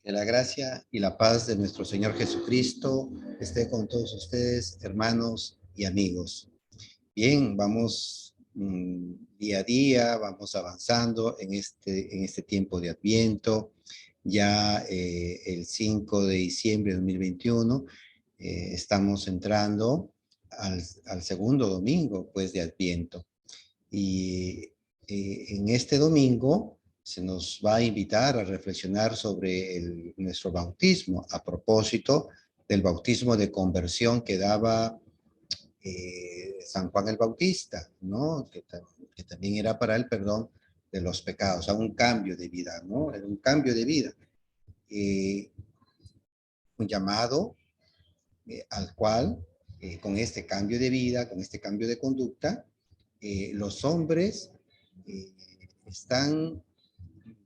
Que la gracia y la paz de nuestro Señor Jesucristo esté con todos ustedes, hermanos y amigos. Bien, vamos día a día, vamos avanzando en este tiempo de Adviento. Ya el 5 de diciembre de 2021 estamos entrando al segundo domingo, pues, de Adviento. Y en este domingo se nos va a invitar a reflexionar sobre nuestro bautismo, a propósito del bautismo de conversión que daba San Juan el Bautista, ¿no? Que también era para el perdón de los pecados, o sea, un cambio de vida, ¿no? Era un cambio de vida. Un llamado al cual, con este cambio de vida, con este cambio de conducta, los hombres eh, están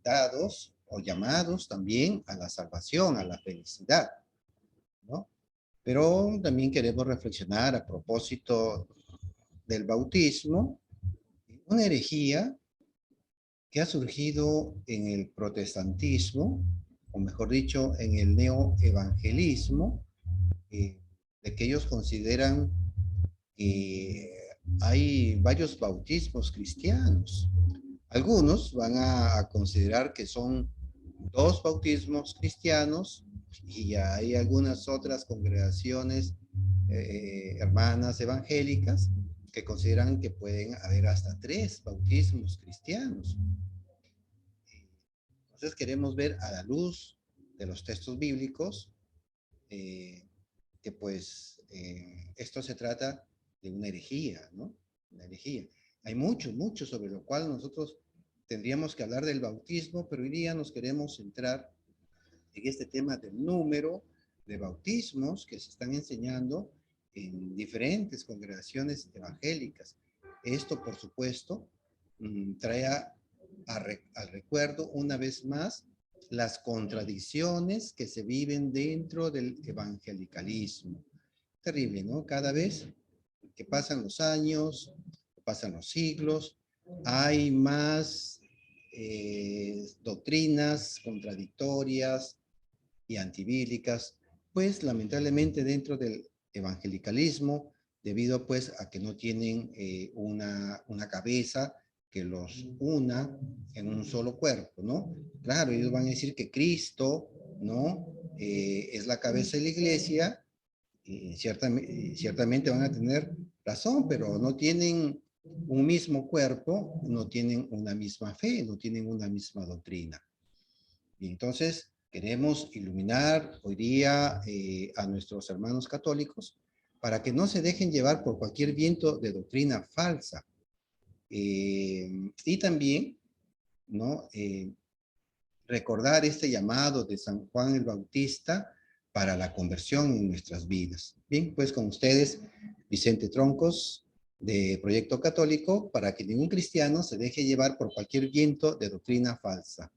dados o llamados también a la salvación, a la felicidad, ¿no? Pero también queremos reflexionar a propósito del bautismo, una herejía que ha surgido en el protestantismo, o mejor dicho, en el neoevangelismo, de que ellos consideran que hay varios bautismos cristianos. Algunos van a considerar que son dos bautismos cristianos y hay algunas otras congregaciones hermanas evangélicas que consideran que pueden haber hasta tres bautismos cristianos. Entonces queremos ver a la luz de los textos bíblicos que pues esto se trata de una herejía, ¿no? Una herejía. Hay mucho sobre lo cual nosotros tendríamos que hablar del bautismo, pero hoy día nos queremos centrar en este tema del número de bautismos que se están enseñando en diferentes congregaciones evangélicas. Esto, por supuesto, trae al recuerdo una vez más las contradicciones que se viven dentro del evangelicalismo. Terrible, ¿no? Cada vez que pasan los años, pasan los siglos, hay más doctrinas contradictorias y antibíblicas, pues lamentablemente dentro del evangelicalismo, debido pues a que no tienen una cabeza que los una en un solo cuerpo, ¿no? Claro, ellos van a decir que Cristo, ¿no? Es la cabeza de la iglesia, y ciertamente van a tener razón, pero no tienen un mismo cuerpo, no tienen una misma fe, no tienen una misma doctrina. Y entonces queremos iluminar hoy día a nuestros hermanos católicos para que no se dejen llevar por cualquier viento de doctrina falsa. Y también, ¿no? Recordar este llamado de San Juan el Bautista para la conversión en nuestras vidas. Bien, pues con ustedes, Vicente Troncos, de Proyecto Católico, para que ningún cristiano se deje llevar por cualquier viento de doctrina falsa,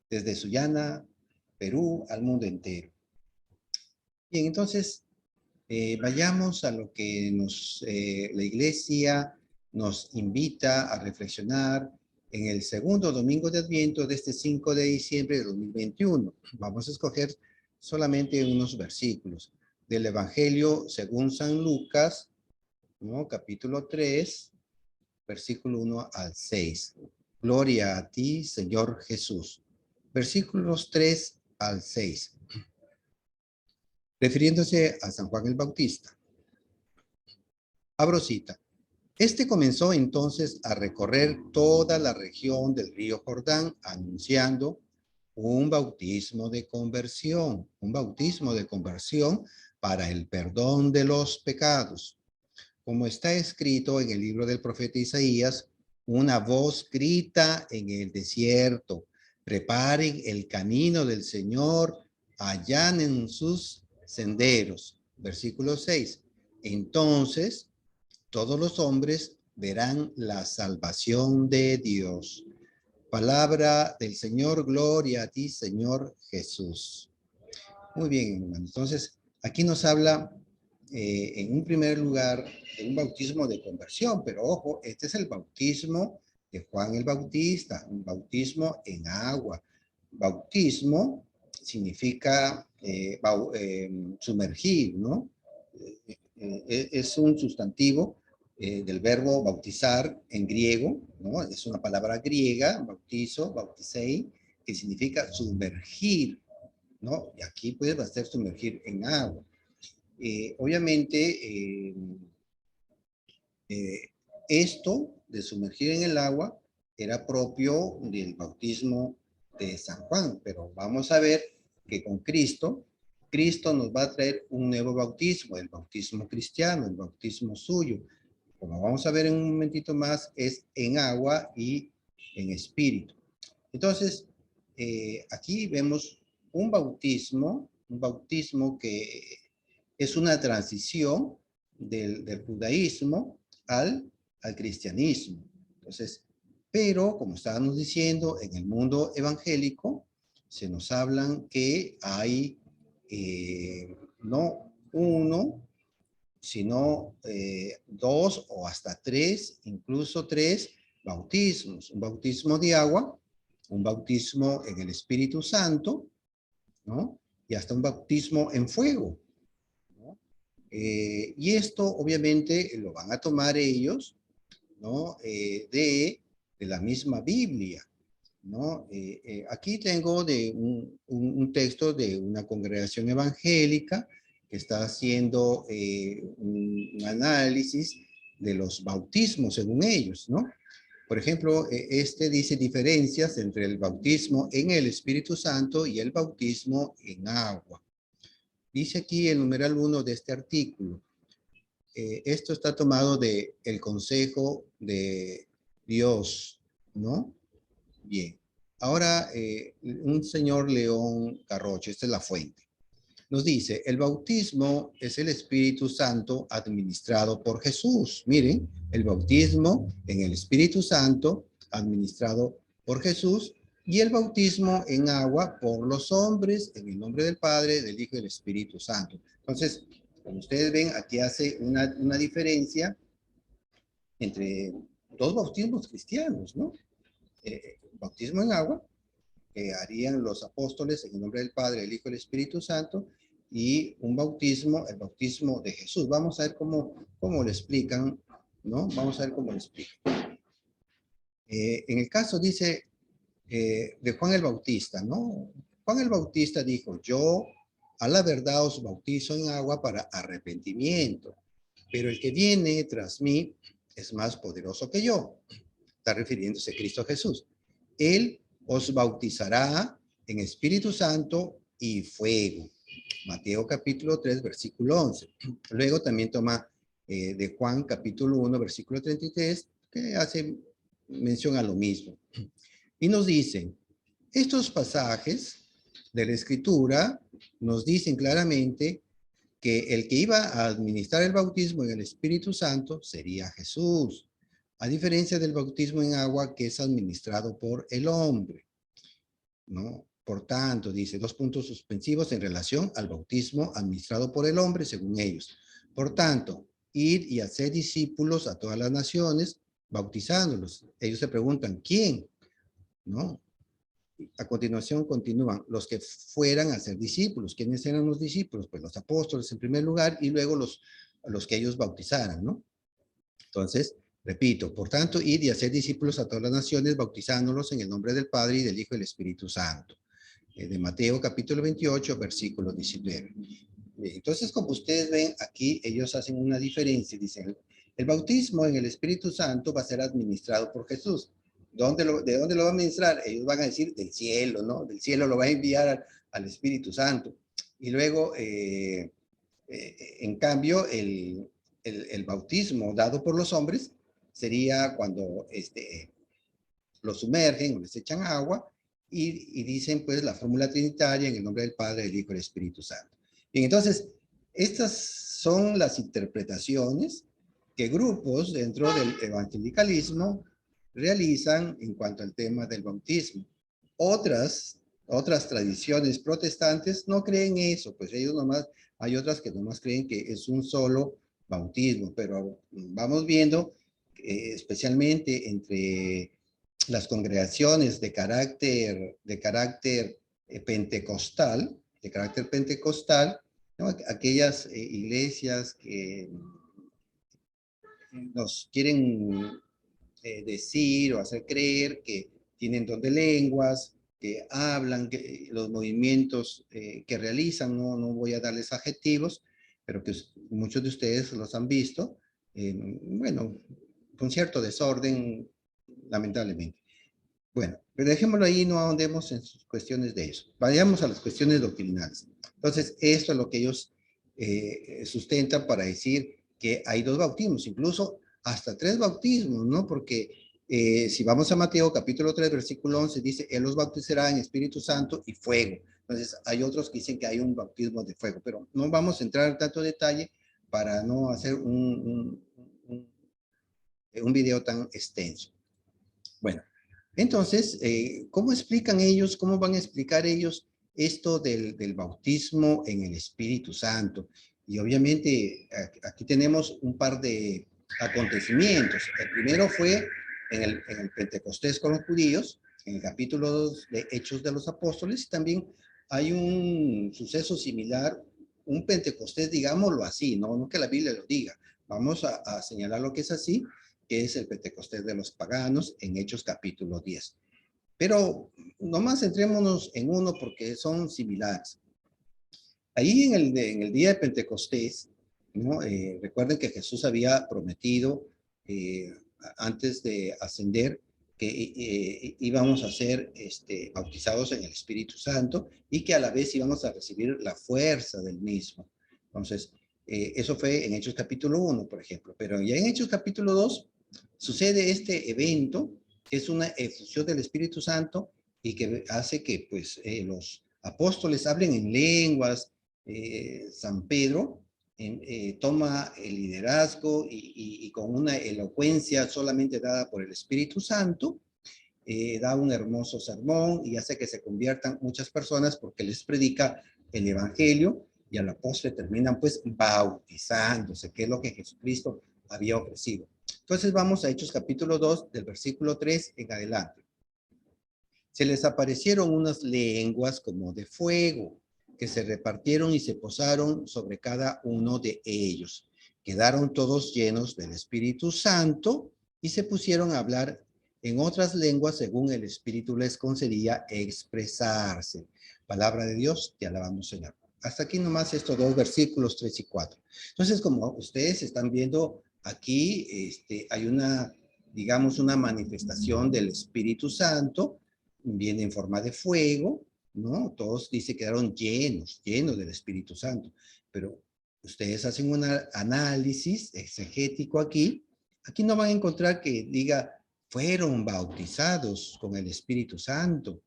desde Sullana, Perú, al mundo entero. Bien, entonces, vayamos a lo que la Iglesia nos invita a reflexionar en el segundo domingo de Adviento de este 5 de diciembre de 2021. Vamos a escoger solamente unos versículos del Evangelio según San Lucas, ¿no? Capítulo 3, versículo 1 al 6. Gloria a ti, Señor Jesús. Versículos 3 al 6. Refiriéndose a San Juan el Bautista. Abro cita. Este comenzó entonces a recorrer toda la región del río Jordán, anunciando un bautismo de conversión para el perdón de los pecados. Como está escrito en el libro del profeta Isaías, una voz grita en el desierto, preparen el camino del Señor, allanen sus senderos. Versículo 6. Entonces, todos los hombres verán la salvación de Dios. Palabra del Señor, gloria a ti, Señor Jesús. Muy bien, hermano. Entonces, aquí nos habla en un primer lugar de un bautismo de conversión, pero ojo, este es el bautismo de Juan el Bautista, un bautismo en agua, bautismo significa sumergir, ¿no? Es un sustantivo del verbo bautizar en griego, ¿no? Es una palabra griega, bautizo, bautisei, que significa sumergir, ¿no? Y aquí pues va a ser sumergir en agua. Obviamente, esto de sumergir en el agua era propio del bautismo de San Juan, pero vamos a ver que con Cristo, Cristo nos va a traer un nuevo bautismo, el bautismo cristiano, el bautismo suyo. Como vamos a ver en un momentito más, es en agua y en espíritu. Entonces, aquí vemos un bautismo que es una transición del judaísmo al cristianismo. Entonces, pero como estábamos diciendo, en el mundo evangélico se nos hablan que hay no uno, sino dos o hasta tres, incluso tres bautismos. Un bautismo de agua, un bautismo en el Espíritu Santo, ¿no? Y hasta un bautismo en fuego, ¿no? Y esto obviamente lo van a tomar ellos, ¿no? De la misma Biblia, ¿no? Aquí tengo de un texto de una congregación evangélica que está haciendo un análisis de los bautismos según ellos, ¿no? Por ejemplo, este dice diferencias entre el bautismo en el Espíritu Santo y el bautismo en agua. Dice aquí el numeral 1 de este artículo. Esto está tomado de el consejo de Dios, ¿no? Bien. Ahora, un señor León Carrocho, esta es la fuente, nos dice, el bautismo es el Espíritu Santo administrado por Jesús. Miren, el bautismo en el Espíritu Santo administrado por Jesús y el bautismo en agua por los hombres en el nombre del Padre, del Hijo y del Espíritu Santo. Entonces, como ustedes ven, aquí hace una diferencia entre dos bautismos cristianos, ¿no? Bautismo en agua, que harían los apóstoles en el nombre del Padre, del Hijo y del Espíritu Santo, y un bautismo, el bautismo de Jesús. Vamos a ver cómo lo explican, ¿no? Vamos a ver cómo lo explican. En el caso, dice, de Juan el Bautista, ¿no? Juan el Bautista dijo, yo a la verdad os bautizo en agua para arrepentimiento, pero el que viene tras mí es más poderoso que yo. Está refiriéndose a Cristo Jesús. Él os bautizará en Espíritu Santo y fuego. Mateo capítulo 3, versículo 11. Luego también toma de Juan capítulo 1, versículo 33, que hace mención a lo mismo. Y nos dicen, estos pasajes de la Escritura nos dicen claramente que el que iba a administrar el bautismo en el Espíritu Santo sería Jesús, a diferencia del bautismo en agua que es administrado por el hombre, ¿no? Por tanto, dice, dos puntos suspensivos en relación al bautismo administrado por el hombre, según ellos. Por tanto, id y hacer discípulos a todas las naciones, bautizándolos. Ellos se preguntan, ¿quién? ¿No? A continuación continúan los que fueran a ser discípulos. ¿Quiénes eran los discípulos? Pues los apóstoles en primer lugar y luego los que ellos bautizaran, ¿no? Entonces, repito, por tanto, id y hacer discípulos a todas las naciones, bautizándolos en el nombre del Padre y del Hijo y del Espíritu Santo. De Mateo capítulo 28, versículo 19. Entonces, como ustedes ven, aquí ellos hacen una diferencia. Dicen, el bautismo en el Espíritu Santo va a ser administrado por Jesús. ¿De dónde lo va a administrar? Ellos van a decir del cielo, ¿no? Del cielo lo va a enviar al Espíritu Santo. Y luego, en cambio, el bautismo dado por los hombres sería cuando lo sumergen o les echan agua y dicen pues la fórmula trinitaria en el nombre del Padre, del Hijo y del Espíritu Santo. Bien, entonces, estas son las interpretaciones que grupos dentro del evangelicalismo realizan en cuanto al tema del bautismo. Otras tradiciones protestantes no creen eso, pues ellos nomás, hay otras que nomás creen que es un solo bautismo, pero vamos viendo, especialmente entre las congregaciones de carácter pentecostal, de carácter pentecostal, ¿no? Aquellas iglesias que nos quieren decir o hacer creer que tienen don de lenguas, que hablan, que los movimientos que realizan, no voy a darles adjetivos, pero que muchos de ustedes los han visto, bueno, con cierto desorden, lamentablemente. Bueno, pero dejémoslo ahí, no ahondemos en sus cuestiones de eso. Vayamos a las cuestiones doctrinales. Entonces, esto es lo que ellos sustentan para decir que hay dos bautismos, incluso hasta 3 bautismos, ¿no? Porque si vamos a Mateo capítulo 3, versículo 11, dice, Él los bautizará en Espíritu Santo y fuego. Entonces, hay otros que dicen que hay un bautismo de fuego, pero no vamos a entrar en tanto detalle para no hacer un video tan extenso. Bueno, entonces, ¿cómo explican ellos, cómo van a explicar ellos esto del bautismo en el Espíritu Santo? Y obviamente aquí tenemos un par de acontecimientos. El primero fue en el Pentecostés con los judíos, en el capítulo 2 de Hechos de los Apóstoles, y también hay un suceso similar, un Pentecostés, digámoslo así, no que la Biblia lo diga. Vamos a señalar lo que es así, que es el Pentecostés de los paganos en Hechos capítulo 10. Pero nomás centrémonos en uno porque son similares. Ahí en el día de Pentecostés, ¿no? Recuerden que Jesús había prometido antes de ascender que íbamos a ser bautizados en el Espíritu Santo y que a la vez íbamos a recibir la fuerza del mismo. Entonces, eso fue en Hechos capítulo 1, por ejemplo. Pero ya en Hechos capítulo 2 sucede este evento, que es una efusión del Espíritu Santo y que hace que pues los apóstoles hablen en lenguas. San Pedro toma el liderazgo y con una elocuencia solamente dada por el Espíritu Santo, da un hermoso sermón y hace que se conviertan muchas personas porque les predica el Evangelio y a la postre terminan pues bautizándose, que es lo que Jesucristo había ofrecido. Entonces vamos a Hechos capítulo 2 del versículo 3 en adelante. Se les aparecieron unas lenguas como de fuego, que se repartieron y se posaron sobre cada uno de ellos. Quedaron todos llenos del Espíritu Santo y se pusieron a hablar en otras lenguas según el Espíritu les concedía expresarse. Palabra de Dios, te alabamos, Señor. Hasta aquí nomás estos 2 versículos 3 y 4. Entonces, como ustedes están viendo aquí, hay una, digamos, una manifestación del Espíritu Santo, viene en forma de fuego, ¿no? Todos dice quedaron llenos del Espíritu Santo, pero ustedes hacen un análisis exegético aquí no van a encontrar que diga fueron bautizados con el Espíritu Santo.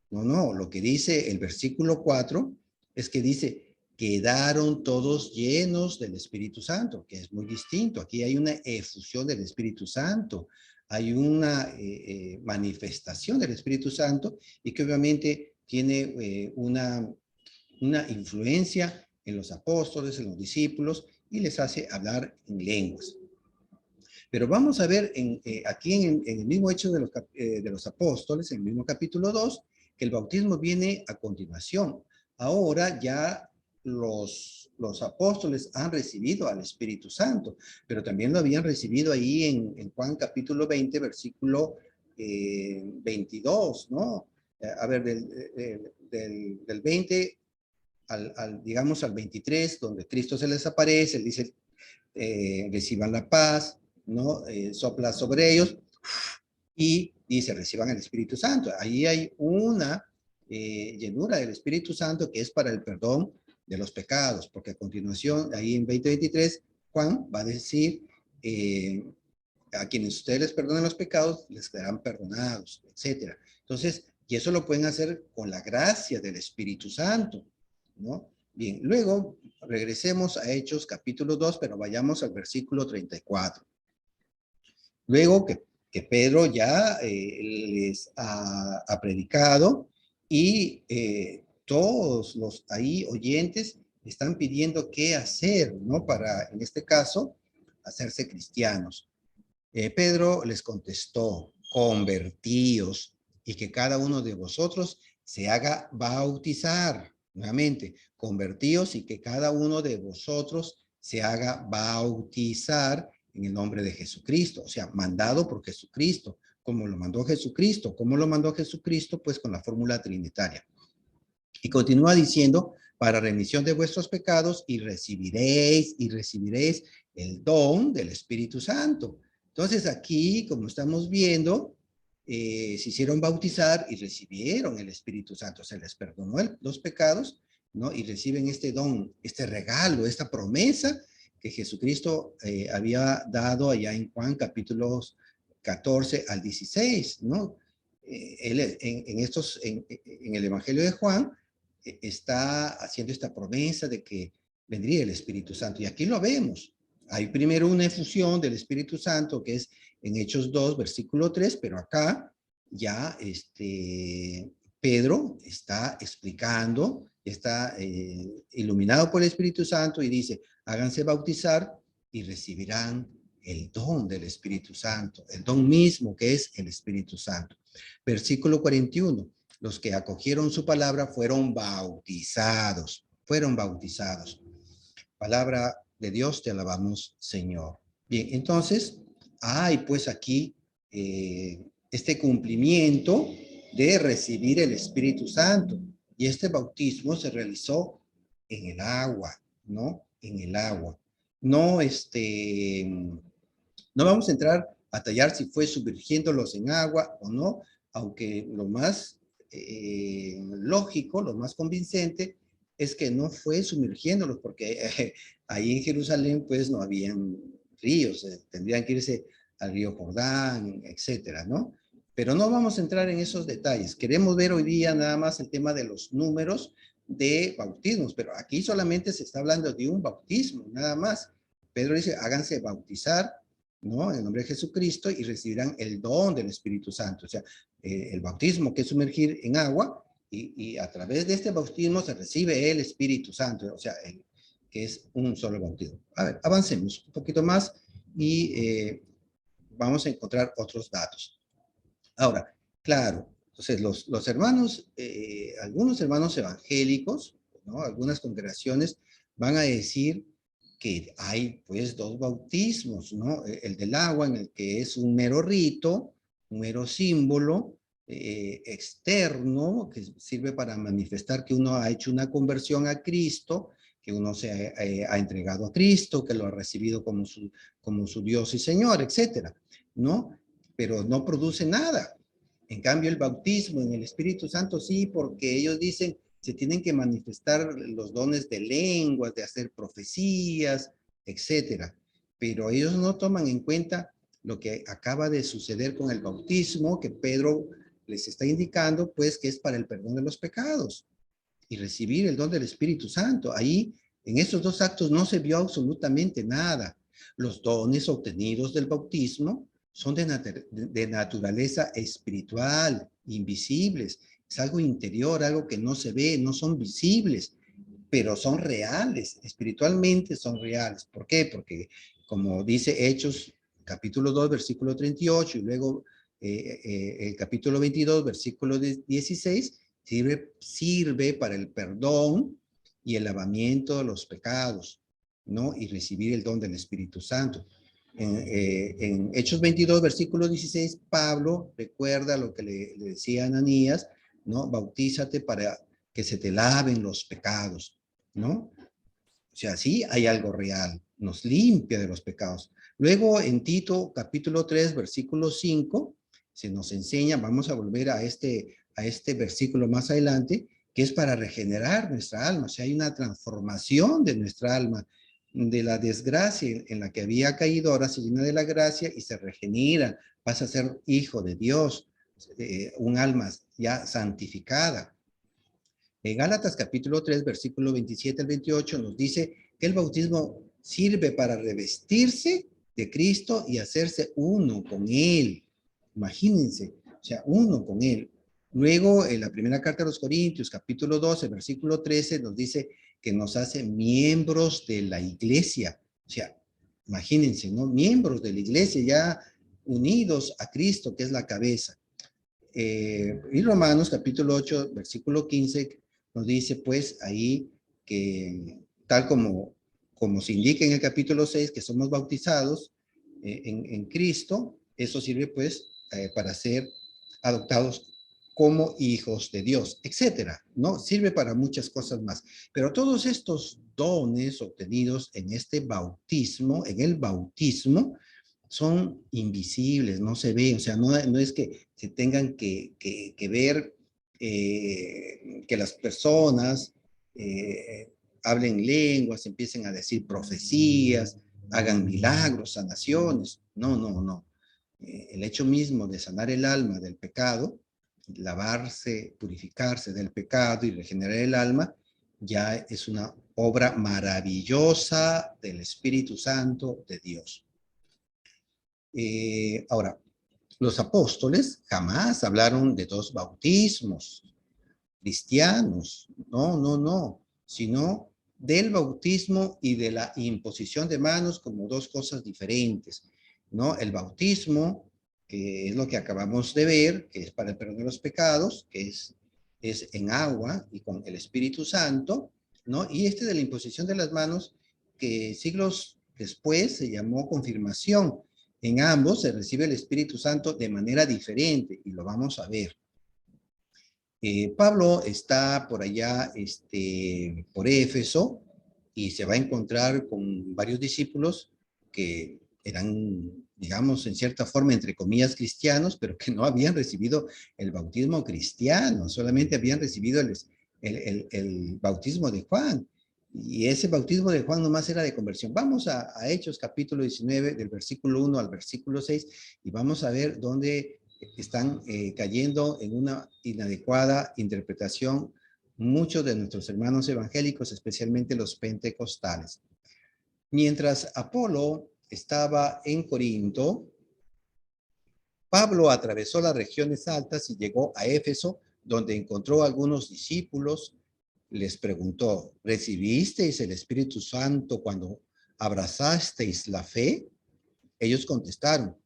No, lo que dice el versículo 4 es que dice quedaron todos llenos del Espíritu Santo, que es muy distinto. Aquí hay una efusión del Espíritu Santo, hay una manifestación del Espíritu Santo y que obviamente tiene una influencia en los apóstoles, en los discípulos y les hace hablar en lenguas. Pero vamos a ver aquí en el mismo hecho de los apóstoles, en el mismo capítulo 2, que el bautismo viene a continuación. Ahora ya los apóstoles han recibido al Espíritu Santo, pero también lo habían recibido ahí en Juan capítulo 20, versículo 22, ¿no? A ver, del 20 digamos, al 23, donde Cristo se les aparece, él dice, reciban la paz, ¿no? Sopla sobre ellos y dice, reciban el Espíritu Santo. Ahí hay una llenura del Espíritu Santo que es para el perdón de los pecados, porque a continuación, ahí en 20:23, Juan va a decir, a quienes ustedes les perdonen los pecados, les quedarán perdonados, etcétera. Entonces, y eso lo pueden hacer con la gracia del Espíritu Santo, ¿no? Bien, luego regresemos a Hechos capítulo 2, pero vayamos al versículo 34. Luego que Pedro ya les ha predicado y todos los ahí oyentes están pidiendo qué hacer, ¿no? Para, en este caso, hacerse cristianos. Pedro les contestó, convertíos y que cada uno de vosotros se haga bautizar. Nuevamente, convertíos y que cada uno de vosotros se haga bautizar en el nombre de Jesucristo. O sea, mandado por Jesucristo. Como lo mandó Jesucristo. ¿Cómo lo mandó Jesucristo? Pues con la fórmula trinitaria. Y continúa diciendo, para remisión de vuestros pecados y recibiréis el don del Espíritu Santo. Entonces aquí, como estamos viendo, se hicieron bautizar y recibieron el Espíritu Santo. Se les perdonó los pecados, ¿no? Y reciben este don, este regalo, esta promesa que Jesucristo había dado allá en Juan capítulos 14 al 16, ¿no? Él, en el Evangelio de Juan, está haciendo esta promesa de que vendría el Espíritu Santo. Y aquí lo vemos. Hay primero una efusión del Espíritu Santo, que es en Hechos 2, versículo 3, pero acá ya Pedro está explicando, está iluminado por el Espíritu Santo y dice, háganse bautizar y recibirán el don del Espíritu Santo, el don mismo que es el Espíritu Santo. Versículo 41. Los que acogieron su palabra fueron bautizados. Fueron bautizados. Palabra de Dios, te alabamos, Señor. Bien, entonces, hay pues aquí este cumplimiento de recibir el Espíritu Santo. Y este bautismo se realizó en el agua, ¿no? En el agua. No, no vamos a entrar a tallar si fue sumergiéndolos en agua o no, aunque lo más lógico, lo más convincente, es que no fue sumergiéndolos, porque ahí en Jerusalén pues no habían ríos, tendrían que irse al río Jordán, etcétera, ¿no? Pero no vamos a entrar en esos detalles. Queremos ver hoy día nada más el tema de los números de bautismos, pero aquí solamente se está hablando de un bautismo, nada más. Pedro dice, háganse bautizar, ¿no? En el nombre de Jesucristo y recibirán el don del Espíritu Santo. O sea, el bautismo que es sumergir en agua y a través de este bautismo se recibe el Espíritu Santo, o sea, que es un solo bautismo. A ver, avancemos un poquito más y vamos a encontrar otros datos. Ahora, claro, entonces los hermanos, algunos hermanos evangélicos, ¿no? Algunas congregaciones van a decir que hay pues dos bautismos, ¿no? El del agua, en el que es un mero rito, un mero símbolo externo, que sirve para manifestar que uno ha hecho una conversión a Cristo, que uno se ha entregado a Cristo, que lo ha recibido como su Dios y Señor, etcétera, ¿no? Pero no produce nada. En cambio, el bautismo en el Espíritu Santo sí, porque ellos dicen se tienen que manifestar los dones de lenguas, de hacer profecías, etcétera. Pero ellos no toman en cuenta lo que acaba de suceder con el bautismo, que Pedro les está indicando, pues, que es para el perdón de los pecados y recibir el don del Espíritu Santo. Ahí, en esos dos actos no se vio absolutamente nada. Los dones obtenidos del bautismo son de naturaleza espiritual, invisibles. Es algo interior, algo que no se ve, no son visibles, pero son reales, espiritualmente son reales. ¿Por qué? Porque como dice Hechos, capítulo 2, versículo 38, y luego el capítulo 22, versículo 16, sirve para el perdón y el lavamiento de los pecados, ¿no? Y recibir el don del Espíritu Santo. En Hechos 22, versículo 16, Pablo recuerda lo que le decía a Ananías, ¿no? Bautízate para que se te laven los pecados, ¿no? O sea, sí hay algo real, nos limpia de los pecados. Luego en Tito capítulo 3, versículo 5, se nos enseña, vamos a volver a este versículo más adelante, que es para regenerar nuestra alma. O sea, hay una transformación de nuestra alma, de la desgracia en la que había caído, ahora se llena de la gracia y se regenera, pasa a ser hijo de Dios, un alma ya santificada. En Gálatas capítulo 3, versículo 27 al 28 nos dice que el bautismo sirve para revestirse de Cristo y hacerse uno con Él. Imagínense, o sea, uno con Él. Luego, en la primera carta a los Corintios, capítulo 12, versículo 13, nos dice que nos hace miembros de la iglesia. O sea, imagínense, ¿no? Miembros de la iglesia ya unidos a Cristo, que es la cabeza. y Romanos capítulo 8, versículo 15, nos dice pues ahí que tal como se indica en el capítulo 6, que somos bautizados en Cristo, eso sirve pues para ser adoptados como hijos de Dios, etcétera, ¿no? Sirve para muchas cosas más. Pero todos estos dones obtenidos en este bautismo, en el bautismo, son invisibles, no se ven, o sea, no es que se tengan que ver que las personas hablen lenguas, empiecen a decir profecías, hagan milagros, sanaciones. No, no, no. El hecho mismo de sanar el alma del pecado, lavarse, purificarse del pecado y regenerar el alma, ya es una obra maravillosa del Espíritu Santo de Dios. Ahora, los apóstoles jamás hablaron de dos bautismos cristianos, no, no, no, sino del bautismo y de la imposición de manos como dos cosas diferentes, ¿no? El bautismo, que es lo que acabamos de ver, que es para el perdón de los pecados, que es en agua y con el Espíritu Santo, ¿no? Y este de la imposición de las manos, que siglos después se llamó confirmación. En ambos se recibe el Espíritu Santo de manera diferente y lo vamos a ver. Pablo está por allá, por Éfeso, y se va a encontrar con varios discípulos que eran, digamos, en cierta forma, entre comillas, cristianos, pero que no habían recibido el bautismo cristiano, solamente habían recibido el bautismo de Juan. Y ese bautismo de Juan nomás era de conversión. Vamos a Hechos capítulo 19, del versículo 1 al versículo 6, y vamos a ver dónde están cayendo en una inadecuada interpretación muchos de nuestros hermanos evangélicos, especialmente los pentecostales. Mientras Apolo estaba en Corinto, Pablo atravesó las regiones altas y llegó a Éfeso, donde encontró a algunos discípulos. Les preguntó, ¿recibisteis el Espíritu Santo cuando abrazasteis la fe? Ellos contestaron,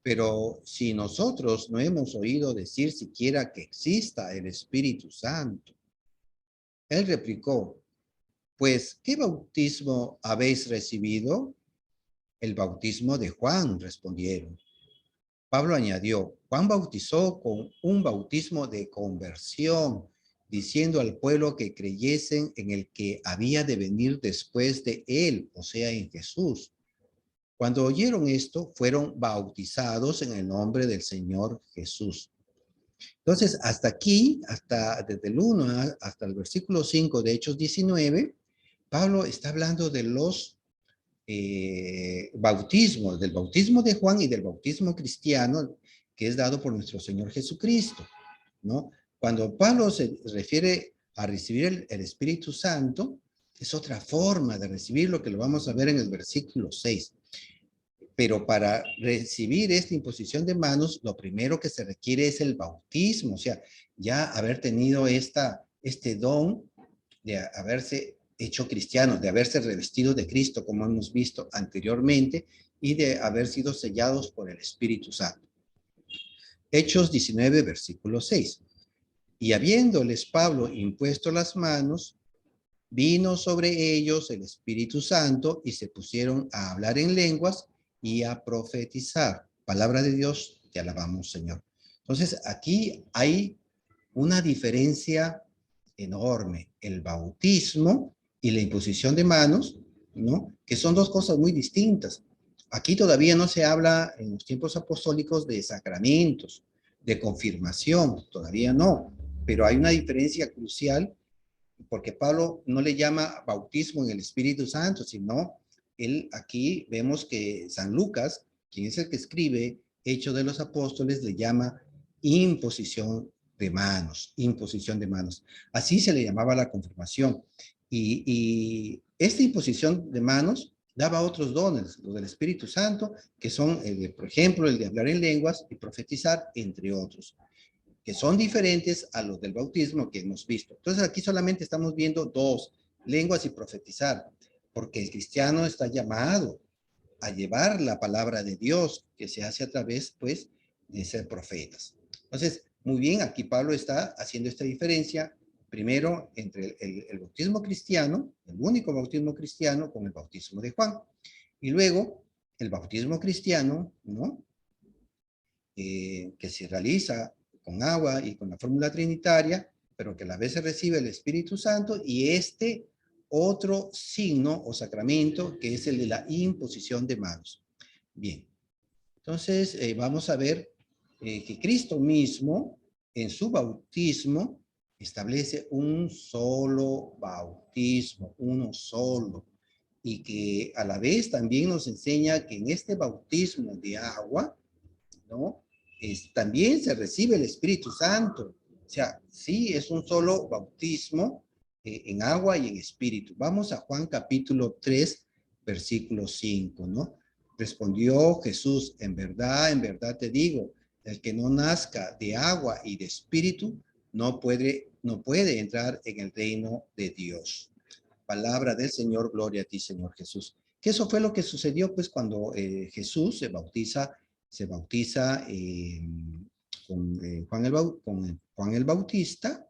pero si nosotros no hemos oído decir siquiera que exista el Espíritu Santo. Él replicó, pues, ¿qué bautismo habéis recibido? El bautismo de Juan, respondieron. Pablo añadió, Juan bautizó con un bautismo de conversión, diciendo al pueblo que creyesen en el que había de venir después de él, o sea, en Jesús. Cuando oyeron esto, fueron bautizados en el nombre del Señor Jesús. Entonces, hasta aquí, desde el 1 hasta el versículo 5 de Hechos 19, Pablo está hablando de los bautismos, del bautismo de Juan y del bautismo cristiano que es dado por nuestro Señor Jesucristo, ¿no? Cuando Pablo se refiere a recibir el Espíritu Santo, es otra forma de recibir lo que lo vamos a ver en el versículo 6. Pero para recibir esta imposición de manos, lo primero que se requiere es el bautismo, o sea, ya haber tenido este don de haberse hecho cristiano, de haberse revestido de Cristo, como hemos visto anteriormente, y de haber sido sellados por el Espíritu Santo. Hechos 19, versículo 6. Y habiéndoles Pablo impuesto las manos, vino sobre ellos el Espíritu Santo y se pusieron a hablar en lenguas y a profetizar. Palabra de Dios, te alabamos, Señor. Entonces, aquí hay una diferencia enorme. El bautismo y la imposición de manos, ¿no? Que son dos cosas muy distintas. Aquí todavía no se habla en los tiempos apostólicos de sacramentos, de confirmación, todavía no, pero hay una diferencia crucial porque Pablo no le llama bautismo en el Espíritu Santo, sino él aquí vemos que San Lucas, quien es el que escribe Hechos de los Apóstoles, le llama imposición de manos, imposición de manos. Así se le llamaba la confirmación. Y esta imposición de manos daba otros dones, los del Espíritu Santo, que son, por ejemplo, el de hablar en lenguas y profetizar, entre otros, que son diferentes a los del bautismo que hemos visto. Entonces aquí solamente estamos viendo dos, lenguas y profetizar, porque el cristiano está llamado a llevar la palabra de Dios que se hace a través, pues, de ser profetas. Entonces, Muy bien, aquí Pablo está haciendo esta diferencia, primero entre el bautismo cristiano, el único bautismo cristiano, con el bautismo de Juan. Y luego, el bautismo cristiano, ¿no? Que se realiza con agua y con la fórmula trinitaria, pero que a la vez se recibe el Espíritu Santo, y este otro signo o sacramento, que es el de la imposición de manos. Bien, entonces vamos a ver que Cristo mismo, en su bautismo, establece un solo bautismo, uno solo, y que a la vez también nos enseña que en este bautismo de agua, ¿no? También se recibe el Espíritu Santo. O sea, sí, es un solo bautismo en agua y en espíritu. Vamos a Juan capítulo 3, versículo 5, ¿no? Respondió Jesús, en verdad te digo, el que no nazca de agua y de espíritu no puede entrar en el reino de Dios. Palabra del Señor, gloria a ti, Señor Jesús. Que eso fue lo que sucedió, pues, cuando Jesús se bautiza con Juan el Bautista,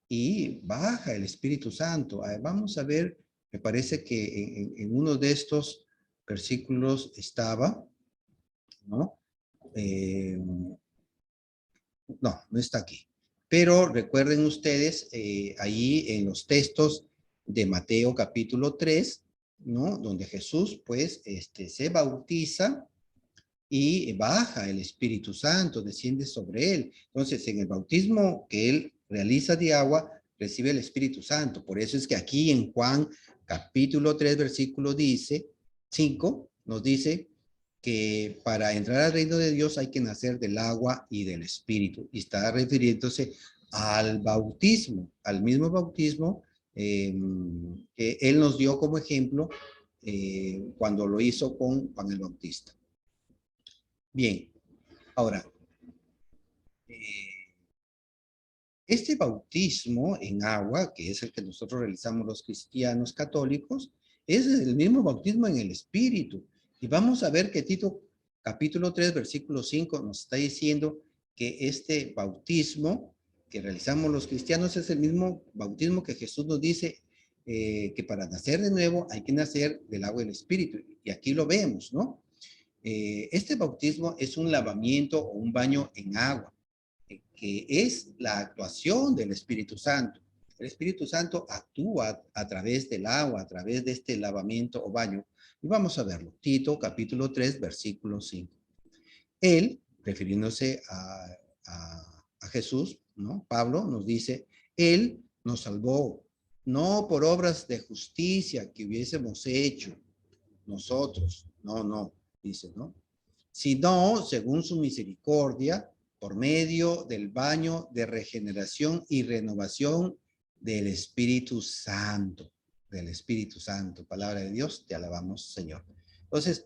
y baja el Espíritu Santo. Vamos a ver, me parece que en uno de estos versículos estaba, ¿no? No está aquí. Pero recuerden ustedes, ahí en los textos de Mateo capítulo 3, ¿no? Donde Jesús, pues, se bautiza y baja el Espíritu Santo, desciende sobre él. Entonces, en el bautismo que él realiza de agua, recibe el Espíritu Santo. Por eso es que aquí en Juan capítulo 3, versículo 5, nos dice que para entrar al reino de Dios hay que nacer del agua y del Espíritu. Y está refiriéndose al bautismo, al mismo bautismo que él nos dio como ejemplo cuando lo hizo con Juan el Bautista. Bien, ahora, este bautismo en agua, que es el que nosotros realizamos los cristianos católicos, es el mismo bautismo en el Espíritu. Y vamos a ver que Tito capítulo 3, versículo 5 nos está diciendo que este bautismo que realizamos los cristianos es el mismo bautismo que Jesús nos dice que para nacer de nuevo hay que nacer del agua y del Espíritu. Y aquí lo vemos, ¿no? Este bautismo es un lavamiento o un baño en agua, que es la actuación del Espíritu Santo. El Espíritu Santo actúa a través del agua, a través de este lavamiento o baño. Y vamos a verlo. Tito, capítulo 3, versículo 5. Él, refiriéndose a Jesús, ¿no? Pablo nos dice, Él nos salvó, no por obras de justicia que hubiésemos hecho nosotros, no, dice, ¿no? Sino según su misericordia, por medio del baño de regeneración y renovación del Espíritu Santo, palabra de Dios, te alabamos, Señor. Entonces,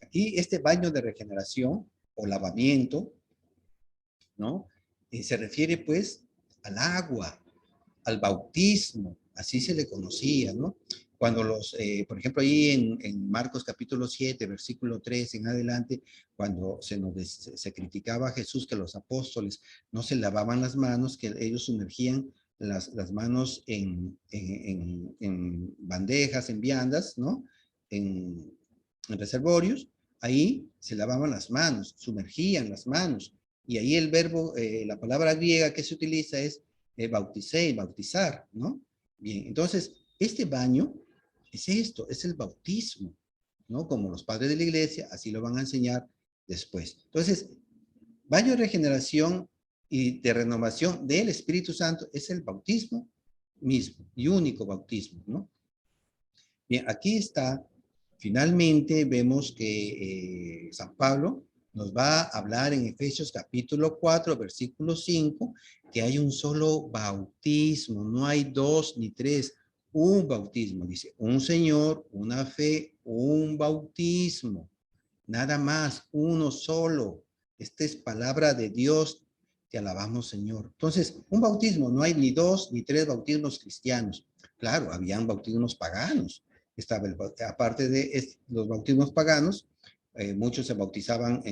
aquí este baño de regeneración o lavamiento, ¿no? Se refiere pues al agua, al bautismo, así se le conocía, ¿no? Cuando por ejemplo, ahí en Marcos capítulo 7, versículo 3 en adelante, cuando se criticaba a Jesús que los apóstoles no se lavaban las manos, que ellos sumergían las manos en bandejas, en viandas, ¿no? En reservorios, ahí se lavaban las manos, sumergían las manos, y ahí el verbo, la palabra griega que se utiliza es bauticé, bautizar, ¿no? Bien, entonces, este baño es esto, es el bautismo, ¿no? Como los padres de la iglesia, así lo van a enseñar después. Entonces, baño de regeneración y de renovación del Espíritu Santo es el bautismo mismo y único bautismo, ¿no? Bien, aquí está, finalmente vemos que San Pablo nos va a hablar en Efesios capítulo 4, versículo 5, que hay un solo bautismo, no hay dos ni tres, un bautismo, dice, un Señor, una fe, un bautismo, nada más, uno solo. Esta es palabra de Dios, te alabamos, Señor. Entonces, un bautismo, no hay ni dos ni tres bautismos cristianos. Claro, habían bautismos paganos. Estaba aparte de los bautismos paganos, muchos se bautizaban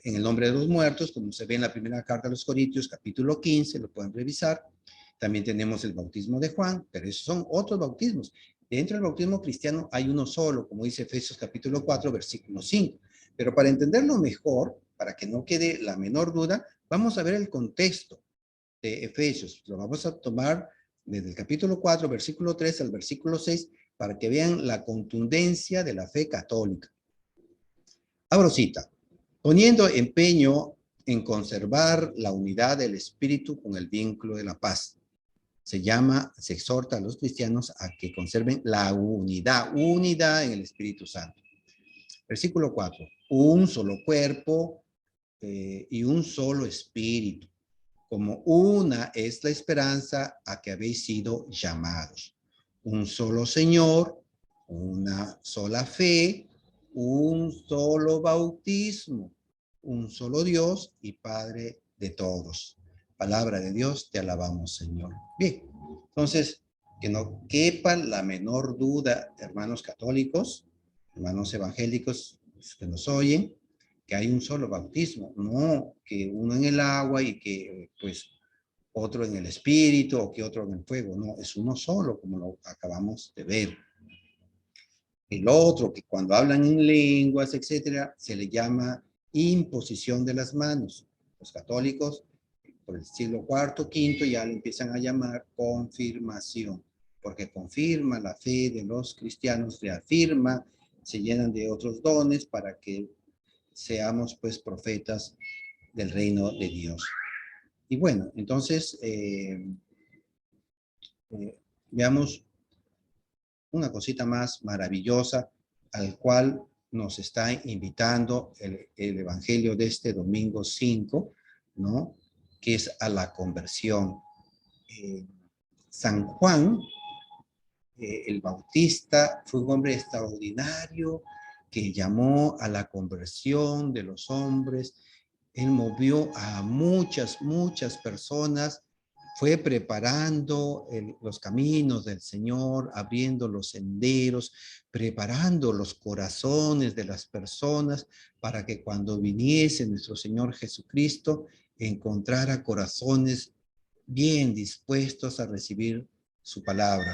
en el nombre de los muertos, como se ve en la primera carta a los Corintios, capítulo 15, lo pueden revisar. También tenemos el bautismo de Juan, pero esos son otros bautismos. Dentro del bautismo cristiano hay uno solo, como dice Efesios capítulo 4, versículo 5. Pero para entenderlo mejor, para que no quede la menor duda, vamos a ver el contexto de Efesios. Lo vamos a tomar desde el capítulo 4, versículo 3 al versículo 6, para que vean la contundencia de la fe católica. Abro cita. Poniendo empeño en conservar la unidad del espíritu con el vínculo de la paz. Se exhorta a los cristianos a que conserven la unidad en el Espíritu Santo. Versículo 4. Un solo cuerpo y un solo espíritu. Como una es la esperanza a que habéis sido llamados. Un solo Señor, una sola fe, un solo bautismo, un solo Dios y Padre de todos. Palabra de Dios, te alabamos, Señor. Bien, entonces, que no quepa la menor duda, hermanos católicos, hermanos evangélicos que nos oyen, que hay un solo bautismo, no que uno en el agua y que pues otro en el espíritu o que otro en el fuego, no, es uno solo, como lo acabamos de ver. El otro, que cuando hablan en lenguas, etcétera, se le llama imposición de las manos. Los católicos, por el siglo IV, V, ya le empiezan a llamar confirmación, porque confirma la fe de los cristianos, reafirma, se llenan de otros dones para que seamos pues profetas del reino de Dios. Y bueno, entonces veamos una cosita más maravillosa al cual nos está invitando el Evangelio de este domingo 5, ¿no? Que es a la conversión. San Juan, el Bautista, fue un hombre extraordinario que llamó a la conversión de los hombres. Él movió a muchas personas, fue preparando los caminos del Señor, abriendo los senderos, preparando los corazones de las personas para que cuando viniese nuestro Señor Jesucristo encontrara corazones bien dispuestos a recibir su palabra.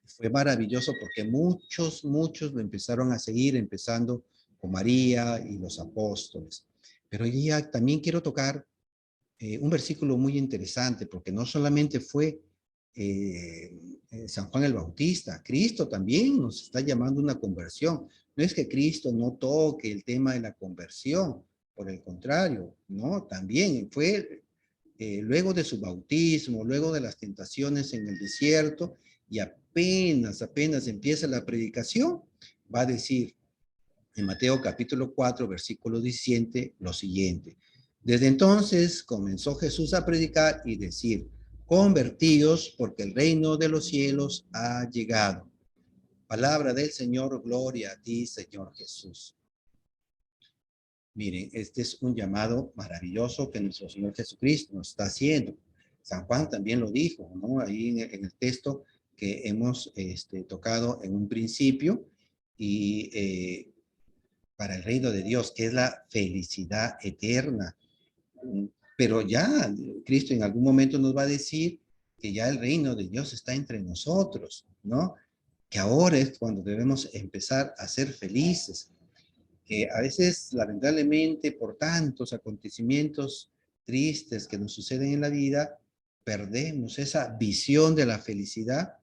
Fue maravilloso porque muchos lo empezaron a seguir, empezando con María y los apóstoles. Pero hoy día también quiero tocar un versículo muy interesante, porque no solamente fue San Juan el Bautista, Cristo también nos está llamando a una conversión. No es que Cristo no toque el tema de la conversión, por el contrario, no, también fue luego de su bautismo, luego de las tentaciones en el desierto, y apenas empieza la predicación, va a decir en Mateo capítulo 4, versículo 17, lo siguiente. Desde entonces comenzó Jesús a predicar y decir, convertíos porque el reino de los cielos ha llegado. Palabra del Señor, gloria a ti, Señor Jesús. Miren, este es un llamado maravilloso que nuestro Señor Jesucristo nos está haciendo. San Juan también lo dijo, ¿no? Ahí en el texto que hemos tocado en un principio, y para el reino de Dios, que es la felicidad eterna. Pero ya Cristo en algún momento nos va a decir que ya el reino de Dios está entre nosotros, ¿no? Que ahora es cuando debemos empezar a ser felices. Que a veces, lamentablemente, por tantos acontecimientos tristes que nos suceden en la vida, perdemos esa visión de la felicidad,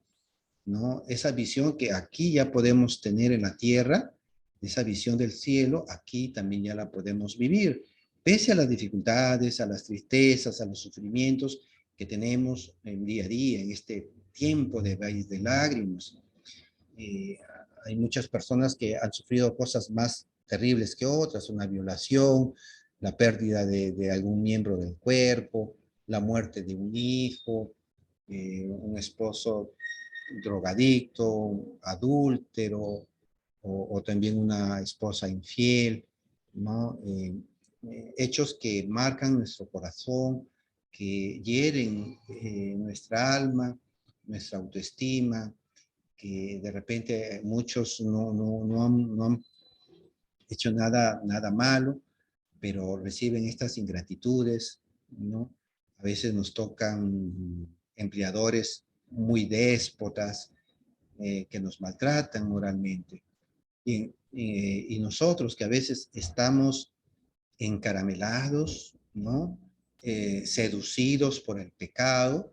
¿no? Esa visión que aquí ya podemos tener en la tierra, esa visión del cielo, aquí también ya la podemos vivir, pese a las dificultades, a las tristezas, a los sufrimientos que tenemos en día a día, en este tiempo de valles de lágrimas. Hay muchas personas que han sufrido cosas más terribles que otras, una violación, la pérdida de algún miembro del cuerpo, la muerte de un hijo, un esposo drogadicto, adúltero, o también una esposa infiel, ¿no? Hechos que marcan nuestro corazón, que hieren nuestra alma, nuestra autoestima, que de repente muchos no han hecho nada malo, pero reciben estas ingratitudes, ¿no? A veces nos tocan empleadores muy déspotas, que nos maltratan moralmente. Y nosotros que a veces estamos encaramelados, ¿no? Seducidos por el pecado.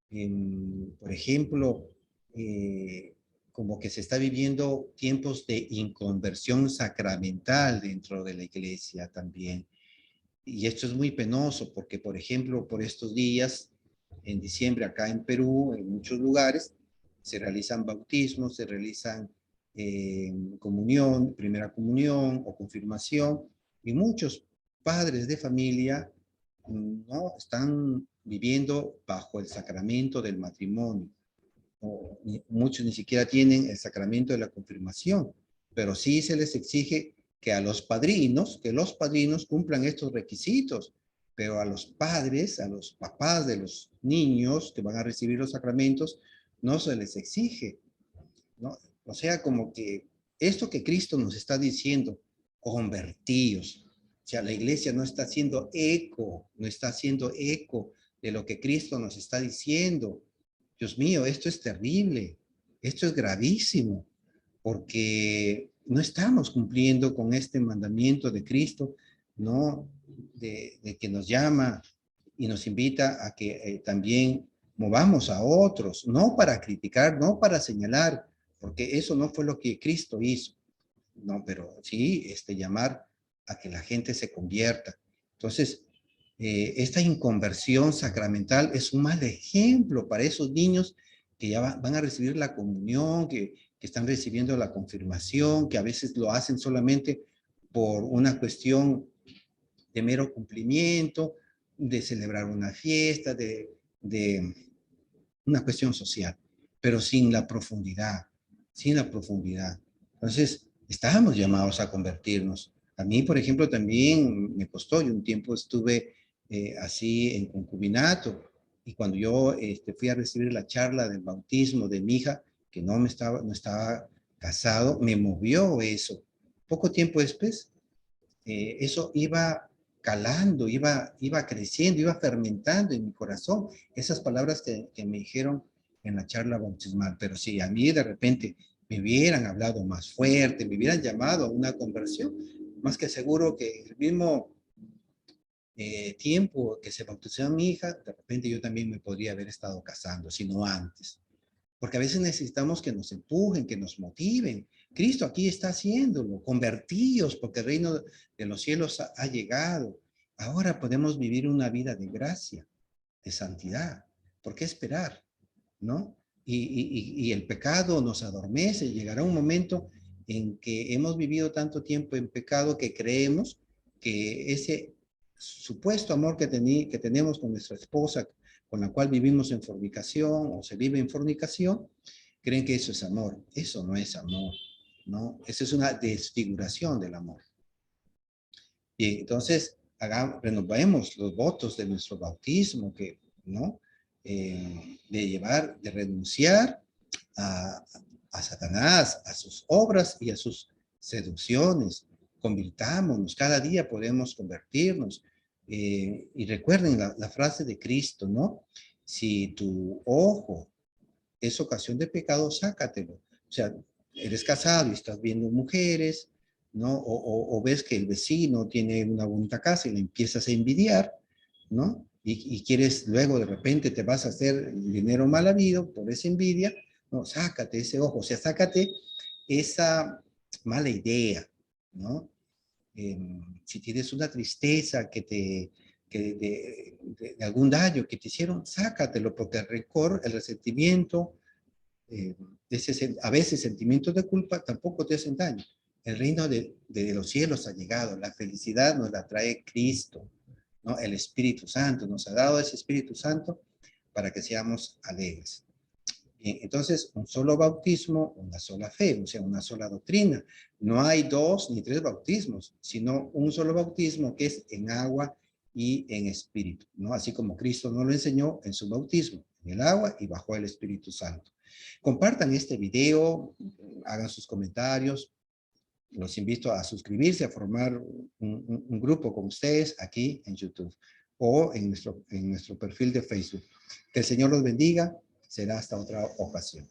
Por ejemplo, eh, como que se está viviendo tiempos de inconversión sacramental dentro de la iglesia también. Y esto es muy penoso porque, por ejemplo, por estos días, en diciembre acá en Perú, en muchos lugares, se realizan bautismos, se realizan comunión, primera comunión o confirmación, y muchos padres de familia no están viviendo bajo el sacramento del matrimonio. O, muchos ni siquiera tienen el sacramento de la confirmación, pero sí se les exige que a los padrinos, que los padrinos cumplan estos requisitos, pero a los padres, a los papás de los niños que van a recibir los sacramentos, no se les exige, ¿no? O sea, como que esto que Cristo nos está diciendo, convertíos. O sea, la iglesia no está haciendo eco, no está haciendo eco de lo que Cristo nos está diciendo. Dios mío, esto es terrible, esto es gravísimo, porque no estamos cumpliendo con este mandamiento de Cristo, ¿no? De que nos llama y nos invita a que también movamos a otros, no para criticar, no para señalar, porque eso no fue lo que Cristo hizo, no, pero sí llamar a que la gente se convierta. Entonces, esta inconversión sacramental es un mal ejemplo para esos niños que ya van a recibir la comunión, que están recibiendo la confirmación, que a veces lo hacen solamente por una cuestión de mero cumplimiento, de celebrar una fiesta, de una cuestión social, pero sin la profundidad, sin la profundidad. Entonces, estábamos llamados a convertirnos. A mí, por ejemplo, también me costó, yo un tiempo estuve así en concubinato, y cuando yo fui a recibir la charla del bautismo de mi hija, que no estaba casado, me movió eso. Poco tiempo después, eso iba calando, iba creciendo, iba fermentando en mi corazón esas palabras que me dijeron en la charla bautismal. Pero si a mí de repente me hubieran hablado más fuerte, me hubieran llamado a una conversión, más que seguro que el mismo tiempo que se bautizó a mi hija, de repente yo también me podría haber estado casando, si no antes. Porque a veces necesitamos que nos empujen, que nos motiven. Cristo aquí está haciéndolo. Convertíos, porque el reino de los cielos ha llegado. Ahora podemos vivir una vida de gracia, de santidad. ¿Por qué esperar? ¿No? Y el pecado nos adormece. Llegará un momento en que hemos vivido tanto tiempo en pecado que creemos que ese supuesto amor que tenemos con nuestra esposa, con la cual vivimos en fornicación o se vive en fornicación, creen que eso es amor. Eso no es amor, ¿no? Eso es una desfiguración del amor. Y entonces, renovemos los votos de nuestro bautismo, que, ¿no? De renunciar a, a Satanás, a sus obras y a sus seducciones. Convirtámonos, cada día podemos convertirnos. Y recuerden la frase de Cristo, ¿no? Si tu ojo es ocasión de pecado, sácatelo. O sea, eres casado y estás viendo mujeres, ¿no? O ves que el vecino tiene una bonita casa y le empiezas a envidiar, ¿no? Y quieres, luego de repente te vas a hacer dinero mal habido por esa envidia, no, sácate ese ojo, o sea, sácate esa mala idea, ¿no? Si tienes una tristeza de algún daño que te hicieron, sácatelo, porque el rencor, el resentimiento, eh, a veces sentimientos de culpa tampoco te hacen daño. El reino de los cielos ha llegado, la felicidad nos la trae Cristo, ¿no? El Espíritu Santo, nos ha dado ese Espíritu Santo para que seamos alegres. Bien, entonces, un solo bautismo, una sola fe, o sea, una sola doctrina. No hay dos ni tres bautismos, sino un solo bautismo que es en agua y en espíritu, ¿no? Así como Cristo nos lo enseñó en su bautismo, en el agua y bajo el Espíritu Santo. Compartan este video, hagan sus comentarios, los invito a suscribirse, a formar un grupo con ustedes aquí en YouTube o en nuestro perfil de Facebook. Que el Señor los bendiga. Será hasta otra ocasión.